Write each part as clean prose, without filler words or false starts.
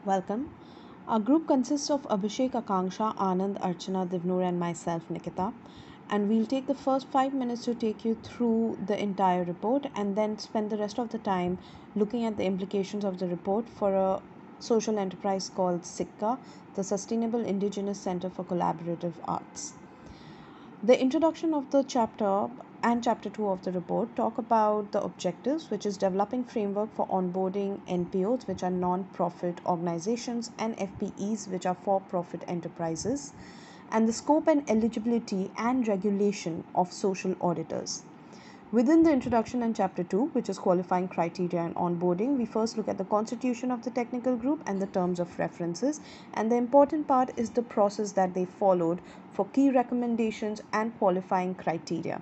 Welcome. Our group consists of Abhishek, Akanksha, Anand, Archana, Divnur, and myself, Nikita. And we'll take the first 5 minutes to take you through the entire report and then spend the rest of the time looking at the implications of the report for a social enterprise called SICCA, the Sustainable Indigenous Center for Collaborative Arts. The introduction of the chapter and chapter 2 of the report talk about the objectives, which is developing framework for onboarding NPOs, which are non-profit organizations, and FPEs, which are for-profit enterprises, and the scope and eligibility and regulation of social auditors. Within the introduction and chapter 2, which is qualifying criteria and onboarding, we first look at the constitution of the technical group and the terms of references. And the important part is the process that they followed for key recommendations and qualifying criteria.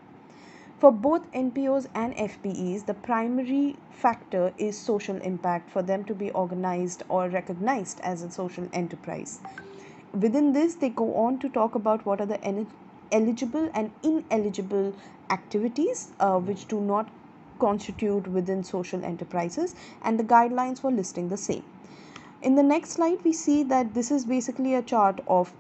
For both NPOs and FPEs, the primary factor is social impact for them to be organized or recognized as a social enterprise. Within this, they go on to talk about what are the eligible and ineligible activities which do not constitute within social enterprises and the guidelines for listing the same. In the next slide, we see that this is basically a chart of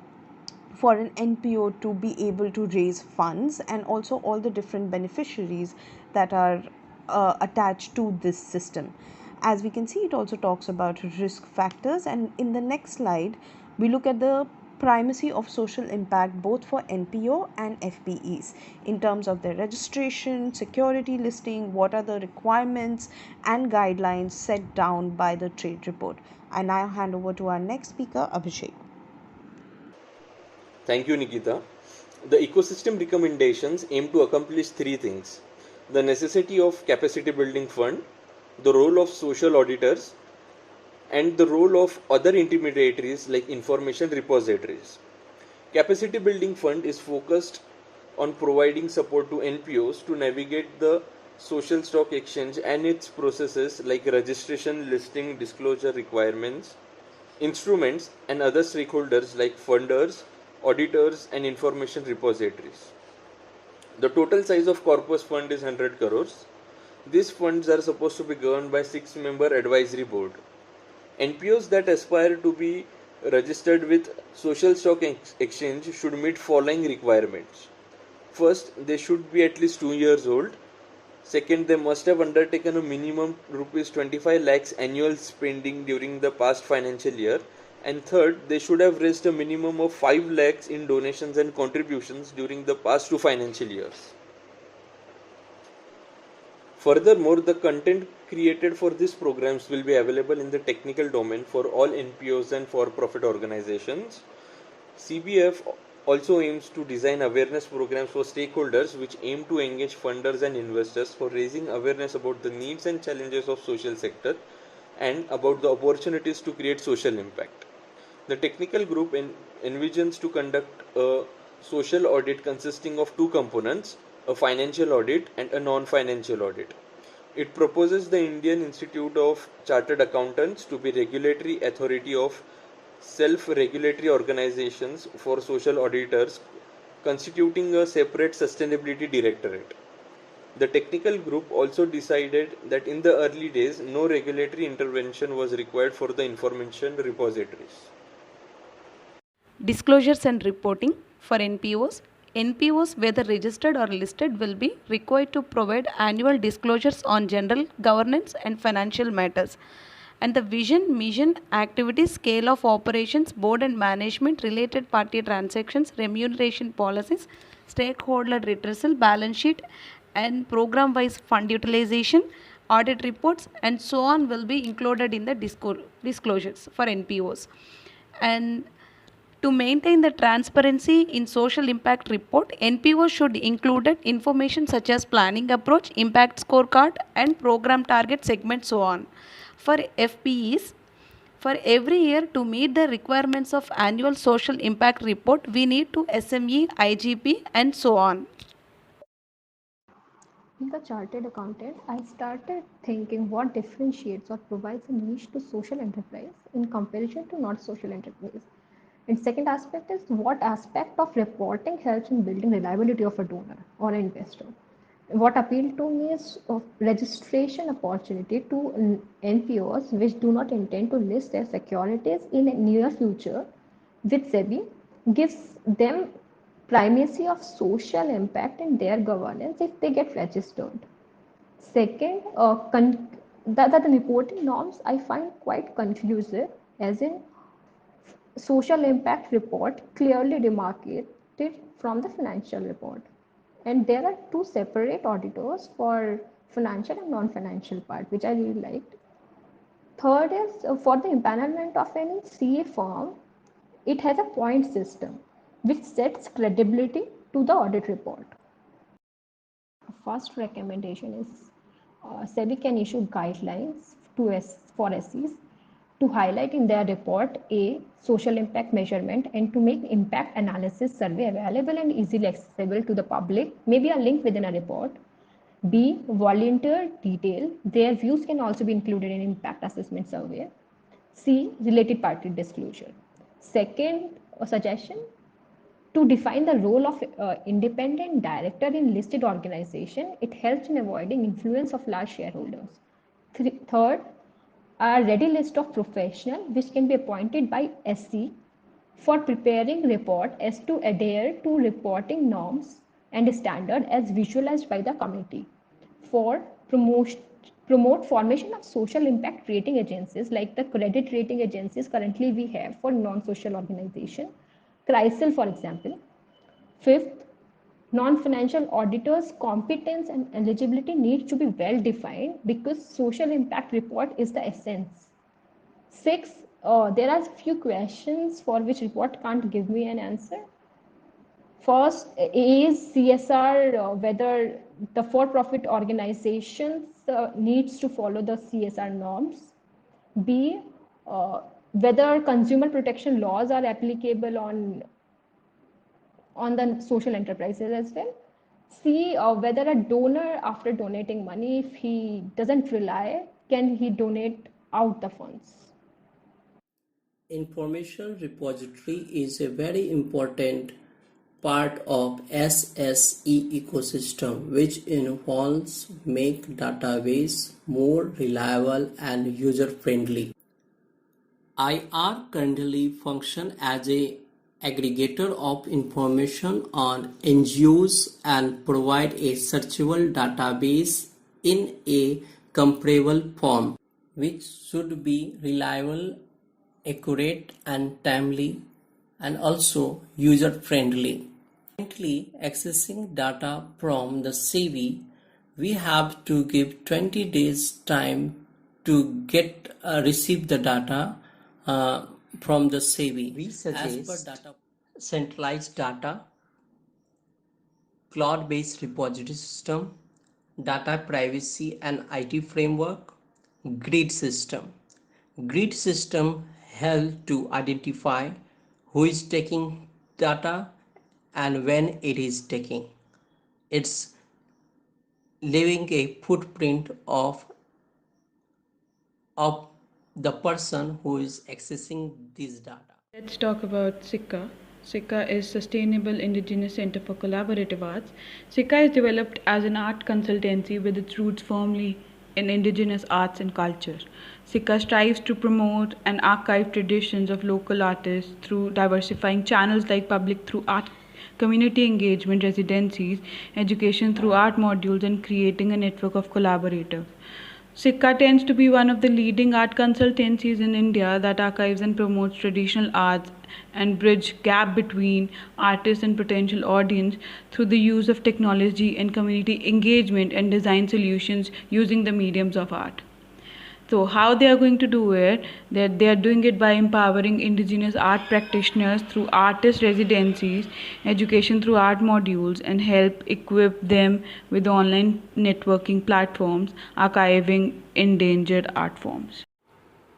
for an NPO to be able to raise funds and also all the different beneficiaries that are attached to this system. As we can see, it also talks about risk factors, and in the next slide we look at the primacy of social impact both for NPO and FPEs in terms of their registration, security listing, what are the requirements and guidelines set down by the trade report. I now hand over to our next speaker, Abhishek. Thank you, Nikita. The ecosystem recommendations aim to accomplish three things: the necessity of capacity building fund, the role of social auditors, and the role of other intermediaries like information repositories. Capacity building fund is focused on providing support to NPOs to navigate the social stock exchange and its processes like registration, listing, disclosure requirements, instruments, and other stakeholders like funders, auditors, and information repositories. The total size of corpus fund is 100 crores. These funds are supposed to be governed by 6-member advisory board. NPOs that aspire to be registered with social stock exchange should meet following requirements. First, they should be at least 2 years old. Second, they must have undertaken a minimum rupees 25 lakhs annual spending during the past financial year. And third, they should have raised a minimum of 5 lakhs in donations and contributions during the past 2 financial years. Furthermore, the content created for these programs will be available in the technical domain for all NPOs and for-profit organizations. CBF also aims to design awareness programs for stakeholders which aim to engage funders and investors for raising awareness about the needs and challenges of social sector and about the opportunities to create social impact. The technical group envisions to conduct a social audit consisting of two components, a financial audit and a non-financial audit. It proposes the Indian Institute of Chartered Accountants to be regulatory authority of self-regulatory organizations for social auditors, constituting a separate sustainability directorate. The technical group also decided that in the early days, no regulatory intervention was required for the information repositories. Disclosures and reporting for NPOs. NPOs, whether registered or listed, will be required to provide annual disclosures on general governance and financial matters. And the vision, mission, activities, scale of operations, board and management, related party transactions, remuneration policies, stakeholder redressal, balance sheet, and program wise fund utilization, audit reports, and so on will be included in the disclosures for NPOs. And to maintain the transparency in social impact report, NPO should include information such as planning approach, impact scorecard, and program target segment, so on. For FPEs, for every year to meet the requirements of annual social impact report, we need to SME, IGP, and so on. Being a chartered accountant, I started thinking what differentiates or provides a niche to social enterprise in comparison to not social enterprise. And second aspect is what aspect of reporting helps in building reliability of a donor or an investor. What appealed to me is registration opportunity to NPOs which do not intend to list their securities in a near future with SEBI gives them primacy of social impact in their governance if they get registered. Second, the reporting norms I find quite confusing, as in social impact report clearly demarcated from the financial report. And there are two separate auditors for financial and non-financial part, which I really liked. Third is for the empanelment of any CA firm, it has a point system which sets credibility to the audit report. First recommendation is SEBI can issue guidelines for SEs to highlight in their report a social impact measurement and to make impact analysis survey available and easily accessible to the public, maybe a link within a report. B, volunteer detail. Their views can also be included in impact assessment survey. C, related party disclosure. Second suggestion, to define the role of independent director in listed organization, it helps in avoiding influence of large shareholders. Third, a ready list of professionals which can be appointed by SC for preparing report as to adhere to reporting norms and standard as visualized by the committee. Four, promote formation of social impact rating agencies like the credit rating agencies currently we have for non-social organization, CRISIL for example. Fifth, non-financial auditors' competence and eligibility need to be well defined because social impact report is the essence. Six, there are few questions for which report can't give me an answer. First is CSR, whether the for-profit organizations needs to follow the CSR norms. B, whether consumer protection laws are applicable on the social enterprises as well. See whether a donor, after donating money, if he doesn't rely, can he donate out the funds? Information repository is a very important part of SSE ecosystem, which involves make database more reliable and user friendly. IR currently function as a aggregator of information on NGOs and provide a searchable database in a comparable form, which should be reliable, accurate and timely, and also user friendly. Currently accessing data from the CV, we have to give 20 days time to get receive the data from the CV. We suggest centralized data, cloud-based repository system, data privacy and IT framework, grid system. Grid system help to identify who is taking data and when it is taking. It's leaving a footprint of the person who is accessing this data. Let's talk about SICCA. SICCA is Sustainable Indigenous Center for Collaborative Arts. SICCA is developed as an art consultancy with its roots firmly in indigenous arts and culture. SICCA strives to promote and archive traditions of local artists through diversifying channels like public through art, community engagement, residencies, education through art modules, and creating a network of collaborators. SICCA tends to be one of the leading art consultancies in India that archives and promotes traditional arts and bridge gap between artists and potential audience through the use of technology and community engagement and design solutions using the mediums of art. So how they are going to do it, that they are doing it by empowering indigenous art practitioners through artist residencies, education through art modules, and help equip them with online networking platforms, archiving endangered art forms.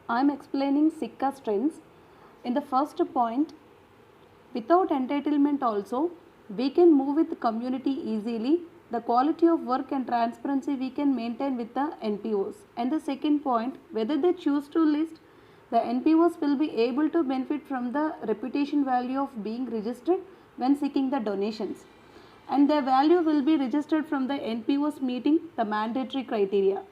I am explaining SICCA strengths. In the first point, without entitlement also, we can move with the community easily. The quality of work and transparency we can maintain with the NPOs. And the second point, whether they choose to list, the NPOs will be able to benefit from the reputation value of being registered when seeking the donations. and their value will be registered from the NPOs meeting the mandatory criteria.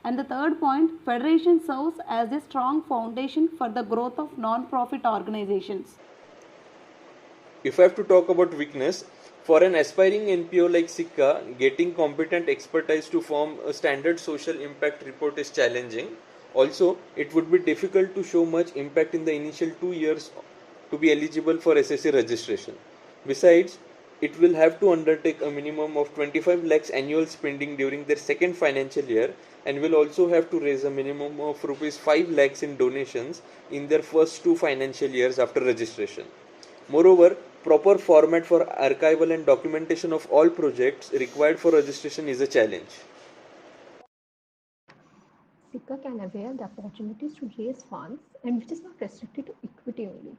And the third point, federation serves as a strong foundation for the growth of non-profit organizations. If I have to talk about weakness, for an aspiring NPO like SICCA, getting competent expertise to form a standard social impact report is challenging. Also, it would be difficult to show much impact in the initial 2 years to be eligible for SSC registration. Besides, it will have to undertake a minimum of 25 lakhs annual spending during their second financial year and will also have to raise a minimum of rupees 5 lakhs in donations in their first 2 financial years after registration. Moreover, proper format for archival and documentation of all projects required for registration is a challenge. SICCA can avail the opportunities to raise funds and which is not restricted to equity only.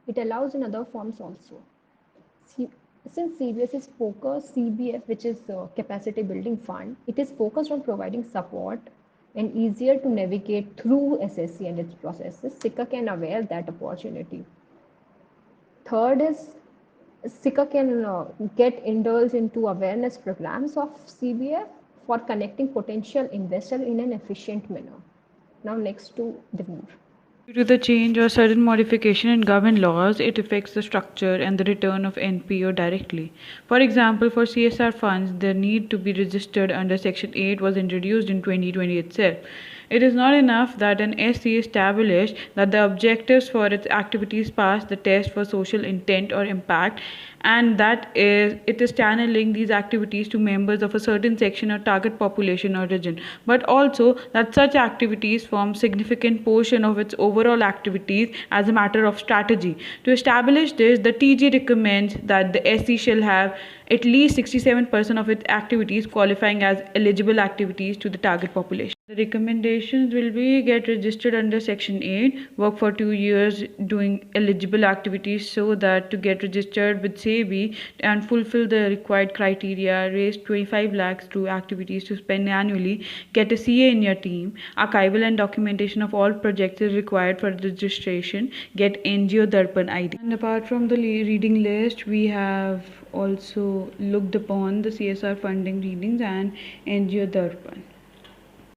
It allows in other forms also. Since CBS is focused, CBF, which is Capacity Building Fund, it is focused on providing support and easier to navigate through SSC and its processes. SICCA can avail that opportunity. Third is SICCA can get indulged into awareness programs of CBF for connecting potential investors in an efficient manner. Now next to Divnur. Due to the change or sudden modification in government laws, it affects the structure and the return of NPO directly. For example, for CSR funds, the need to be registered under Section 8 was introduced in 2020 itself. It is not enough that an SC established that the objectives for its activities pass the test for social intent or impact, and that it is channeling these activities to members of a certain section or target population or region, but also that such activities form significant portion of its overall activities as a matter of strategy. To establish this, the TG recommends that the SC shall have at least 67% of its activities qualifying as eligible activities to the target population. The recommendations will be get registered under Section 8, work for 2 years doing eligible activities so that to get registered with SEBI and fulfill the required criteria, raise 25 lakhs to activities to spend annually, get a CA in your team, archival and documentation of all projects is required for registration, get NGO Darpan ID. And apart from the reading list, we have also looked upon the CSR funding readings and NGO Darpan.